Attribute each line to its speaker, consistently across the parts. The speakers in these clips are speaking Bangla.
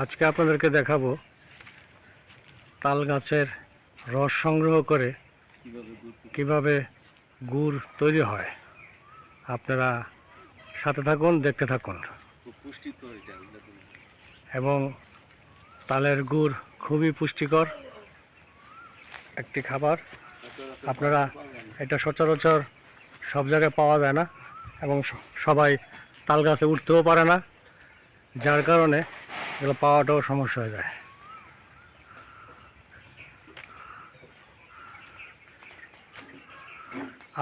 Speaker 1: আজকে আপনাদেরকে দেখাবো তাল গাছের রস সংগ্রহ করে কিভাবে গুড় তৈরি হয়। আপনারা সাথে থাকুন, দেখতে থাকুন। এবং তালের গুড় খুবই পুষ্টিকর একটি খাবার। আপনারা এটা সচরাচর সব জায়গায় পাওয়া যায় না এবং সবাই তাল গাছে উঠতেও পারে না, যার কারণে এগুলো পাওয়াটাও সমস্যা হয়ে যায়।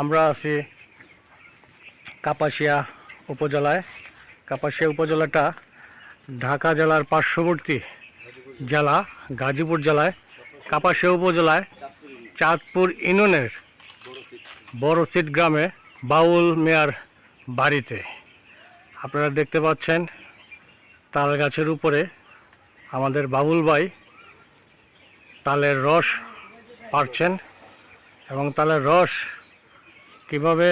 Speaker 1: আমরা আছি কাপাসিয়া উপজেলায়। কাপাসিয়া উপজেলাটা ঢাকা জেলার পার্শ্ববর্তী জেলা। গাজীপুর জেলায় কাপাসিয়া উপজেলায় চাঁদপুর ইউনিয়নের বড়শিট গ্রামে বাউল মিয়ার বাড়িতে আপনারা দেখতে পাচ্ছেন তাল গাছের উপরে আমাদের বাবুল ভাই তালের রস পাড়ছেন। এবং তালের রস কিভাবে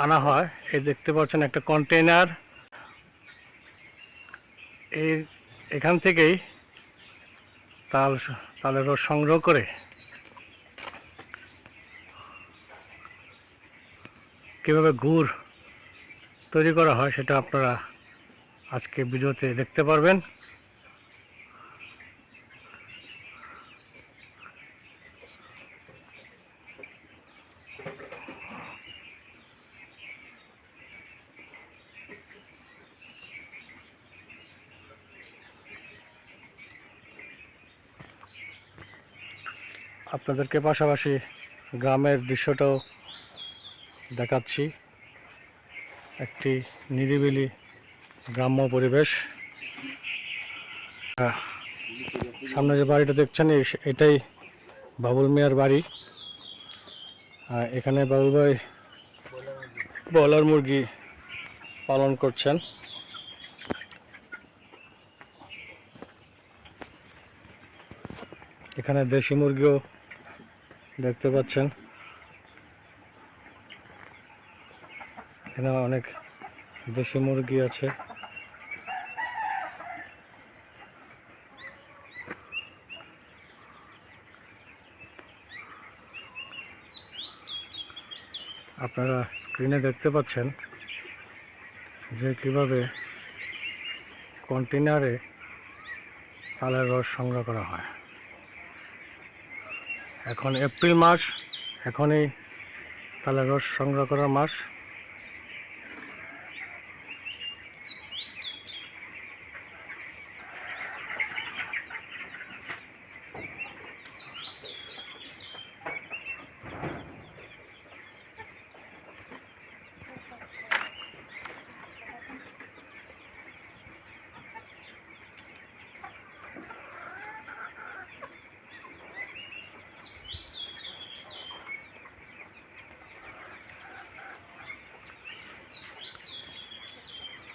Speaker 1: আনা হয় এই দেখতে পাচ্ছেন একটা কন্টেইনার। এখান থেকেই তালের রস সংগ্রহ করে কিভাবে গুড় তৈরি করা হয় সেটা আপনারা আজকে ভিডিওতে দেখতে পারবেন। আপনাদেরকে পাশাপাশি গ্রামের দৃশ্যটাও দেখাচ্ছি। একটি নিরিবিলি গ্রাম্য পরিবেশ। সামনে যে বাড়িটা দেখছেন এটাই বাবুল মিয়ার বাড়ি। এখানে বাবুল ভাই ব্রয়লার মুরগি পালন করছেন। এখানে দেশি মুরগিও দেখতে পাচ্ছেন। এখানে অনেক দেশি মুরগি আছে। আপনারা স্ক্রিনে দেখতে পাচ্ছেন যে কিভাবে কন্টেইনারে তালের রস সংগ্রহ করা হয়। এখন এপ্রিল মাস, এখনই তালের রস সংগ্রহ করার মাস।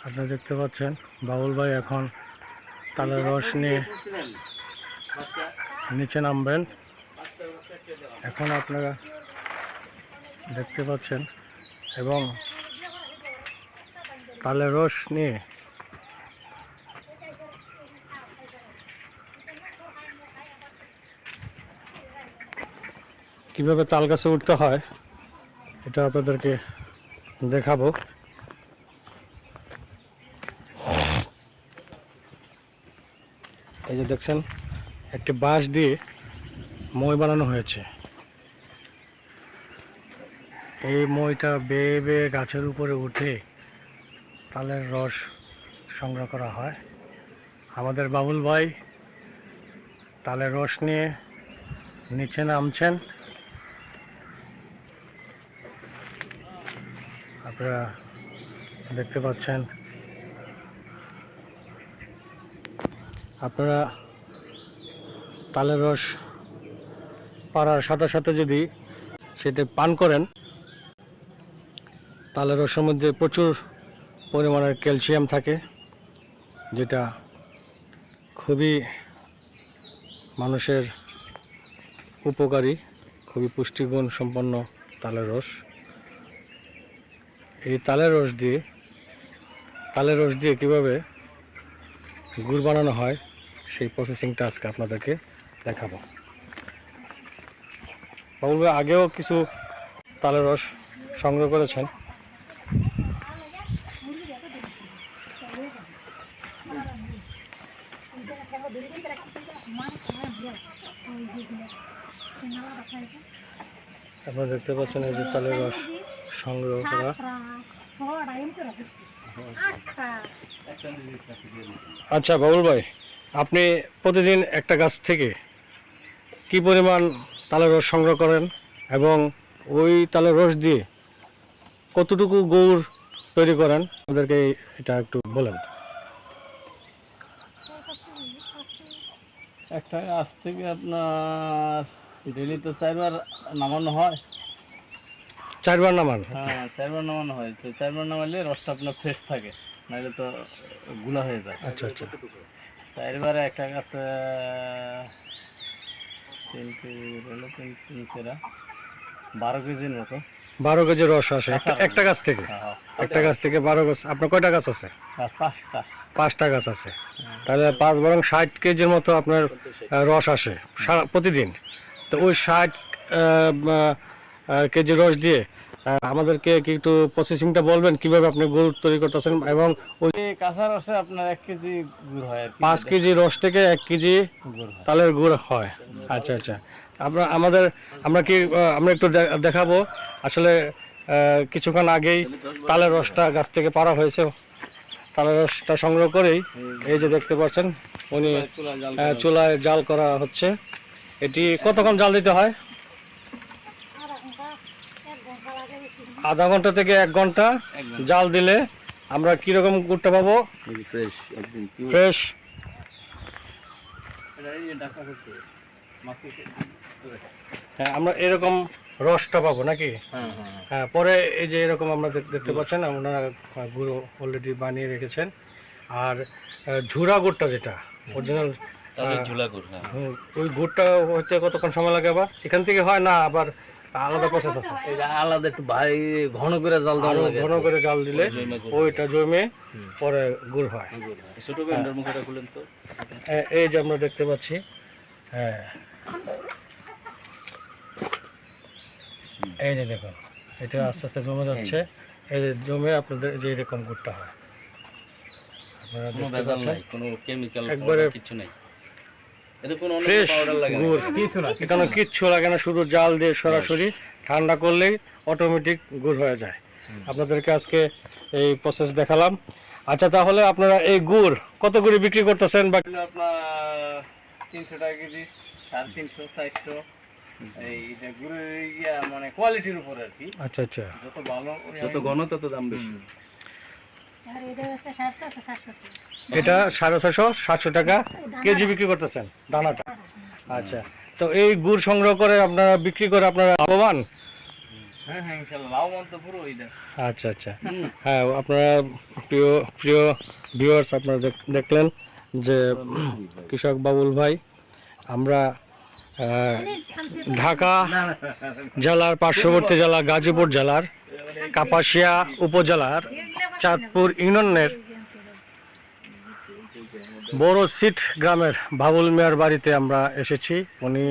Speaker 1: আপনারা দেখতে পাচ্ছেন বাবুল ভাই এখন তালের রস নিয়ে নিচে নামবেন। এখন আপনারা দেখতে পাচ্ছেন এবং তালের রস নিয়ে কিভাবে তাল গাছে উঠতে হয় এটা আপনাদেরকে দেখাবো। এই যে দেখছেন একটি বাঁশ দিয়ে মই বানানো হয়েছে। এই মইটা বেয়ে বেয়ে গাছের উপরে উঠে তালের রস সংগ্রহ করা হয়। আমাদের বাবুল ভাই তালের রস নিয়ে নিচে নামছেন। আপনারা দেখতে পাচ্ছেন। আপনারা তালের রস পাড়ার সাথে সাথে যদি সেটা পান করেন, তালের রসের মধ্যে প্রচুর পরিমাণের ক্যালসিয়াম থাকে, যেটা খুবই মানুষের উপকারী, খুবই পুষ্টিগুণ সম্পন্ন তালের রস। এই তালের রস দিয়ে কীভাবে গুড় বানানো হয় সেই প্রসেসিংটা আজকে আপনাদেরকে দেখাবো। বাবুল ভাই আগেও কিছু তালের রস সংগ্রহ করেছেন। আপনারা দেখতে পাচ্ছেন এই যে তালের রস সংগ্রহ করা। আচ্ছা বাবুল ভাই, আপনি প্রতিদিন একটা গাছ থেকে কি পরিমাণ তালের রস সংগ্রহ করেন এবং ওই তালের রস দিয়ে কতটুকু গুড় তৈরি করেন আমাদেরকে এটা একটু বলেন।
Speaker 2: একটা গাছ থেকে আপনার ডেলি তো 4বার নামানো হয়।
Speaker 1: 4বার নামান?
Speaker 2: হ্যাঁ, 4বার নামানো হয়। তো 4বার নামালে রসটা আপনার ফ্রেশ থাকে, নাহলে তো গুলা হয়ে যায়।
Speaker 1: আচ্ছা আচ্ছা।
Speaker 2: 4বারে একটা গাছে 3 কেজি হলো, 12 কেজির মতো।
Speaker 1: 12 কেজি রস আসে একটা গাছ থেকে?
Speaker 2: হ্যাঁ,
Speaker 1: একটা গাছ থেকে 12 গাছ। আপনার কয়টা গাছ আছে?
Speaker 2: গাছ 5টা।
Speaker 1: 5টা গাছ আছে, তাহলে 5 বরং 60 কেজির মতো আপনার রস আসে প্রতিদিন। তো ওই 60 কেজি রস দিয়ে আমাদেরকে কি একটু প্রসেসিংটা বলবেন কিভাবে আপনি গুড় তৈরি করতেছেন? এবং ওই
Speaker 2: কাঁচা রসে আপনার 1 কেজি গুড় হয় আর কি।
Speaker 1: 5 কেজি রস থেকে 1 কেজি
Speaker 2: গুড় হয়।
Speaker 1: তালের গুড় হয়। আচ্ছা আচ্ছা। আমরা একটু দেখাবো। আসলে কিছুক্ষণ আগেই তালের রসটা গাছ থেকে পাড়া হয়েছে। তালের রসটা সংগ্রহ করেই এই যে দেখতে পাচ্ছেন উনি চুলায় জাল করা হচ্ছে। এটি কতক্ষণ জাল দিতে হয়? আধা ঘন্টা থেকে 1 ঘন্টা জাল দিলে আমরা কিরকম গুড়টা পাবো? ফ্রেশ। হ্যাঁ, আমরা এরকম রসটা পাবো নাকি? হ্যাঁ, পরে এই যে এরকম আমরা দেখতে পাচ্ছেন ওনারা গুঁড়ো অলরেডি বানিয়ে রেখেছেন। আর ঝুরা গুড়টা যেটা অরিজিনাল
Speaker 2: ঝুলা গুড়,
Speaker 1: ওই গুড়টা হতে কতক্ষণ সময় লাগে? আবার এখান থেকে হয় না আবার আলাদা প্রসেস আছে?
Speaker 2: এটা আলাদা, একটু ভাই ঘন করে জাল দেওয়া লাগে।
Speaker 1: ঘন করে জাল দিলে ওইটা জমে পরে গুড় হয়।
Speaker 2: ছোট ব্যান্ডের মুখটা খুলেন তো।
Speaker 1: এই যে আমরা দেখতে পাচ্ছি। হ্যাঁ, এই যে দেখুন এটা আস্তে আস্তে জমে যাচ্ছে। এই যে জমে আপনাদের যে এরকম গুড়টা হয়। আপনারা দেখতে পাচ্ছেন
Speaker 2: কোনো কেমিক্যাল
Speaker 1: একবারে
Speaker 2: কিছু নাই। এটা কোনো অন্য
Speaker 1: ফ্রেশ
Speaker 2: পাউডার লাগে না,
Speaker 1: গুড়,
Speaker 2: কিছু না।
Speaker 1: এখানে কিচ্ছু লাগে না, শুধু জাল দিয়ে সরাসরি ঠান্ডা করলেই অটোমেটিক গুড় হয়ে যায়। আপনাদেরকে আজকে এই প্রসেস দেখালাম। আচ্ছা, তাহলে আপনারা এই গুড় কত করে বিক্রি করতেছেন? বা
Speaker 2: আপনার 300 টাকা কেজি, 350, 400। এইটা গুড়ের মানে কোয়ালিটির উপর আর কি।
Speaker 1: আচ্ছা আচ্ছা।
Speaker 2: যত ভালো, যত ঘন তত দাম বেশি।
Speaker 1: এটা 650-700 টাকা কেজি বিক্রি করতেছেন দানাটা? আচ্ছা, তো এই গুড় সংগ্রহ করে আপনারা বিক্রি করে আপনারা লাভবান?
Speaker 2: হ্যাঁ হ্যাঁ, ইনশাআল্লাহ লাভবান তো পুরো এটা।
Speaker 1: আচ্ছা আচ্ছা। হ্যাঁ, আপনারা প্রিয় ভিউয়ার্স, আপনারা দেখলেন যে কৃষক বাবুল ভাই, আমরা ঢাকা জেলার পার্শ্ববর্তী জেলা গাজীপুর জেলার কাপাসিয়া উপজেলার চাঁদপুর ইউনিয়নের বড় সিট গ্রামের বাবুল মিয়ার বাড়িতে আমরা এসেছি। উনি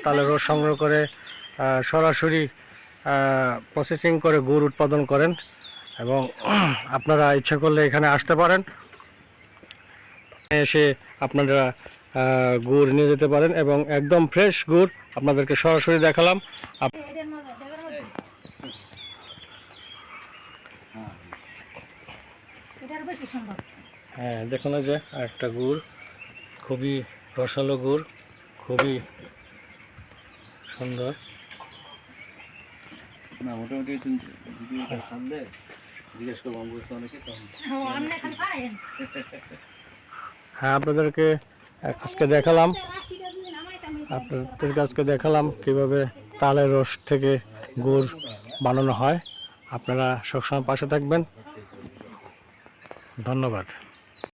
Speaker 1: তালের রস সংগ্রহ করে সরাসরি প্রসেসিং করে গুড় উৎপাদন করেন এবং আপনারা ইচ্ছা করলে এখানে আসতে পারেন, এসে আপনারা গুড় নিয়ে যেতে পারেন এবং একদম ফ্রেশ গুড় আপনাদেরকে সরাসরি দেখালাম। হ্যাঁ, দেখুন যে একটা গুড়, খুবই রসালো গুড়, খুবই সুন্দর।
Speaker 2: না, মোটামুটি জিজ্ঞেস করবো অনেকে।
Speaker 1: হ্যাঁ, আপনাদেরকে আজকে দেখালাম কিভাবে তালের রস থেকে গুড় বানানো হয়। আপনারা সবসময় পাশে থাকবেন। ধন্যবাদ।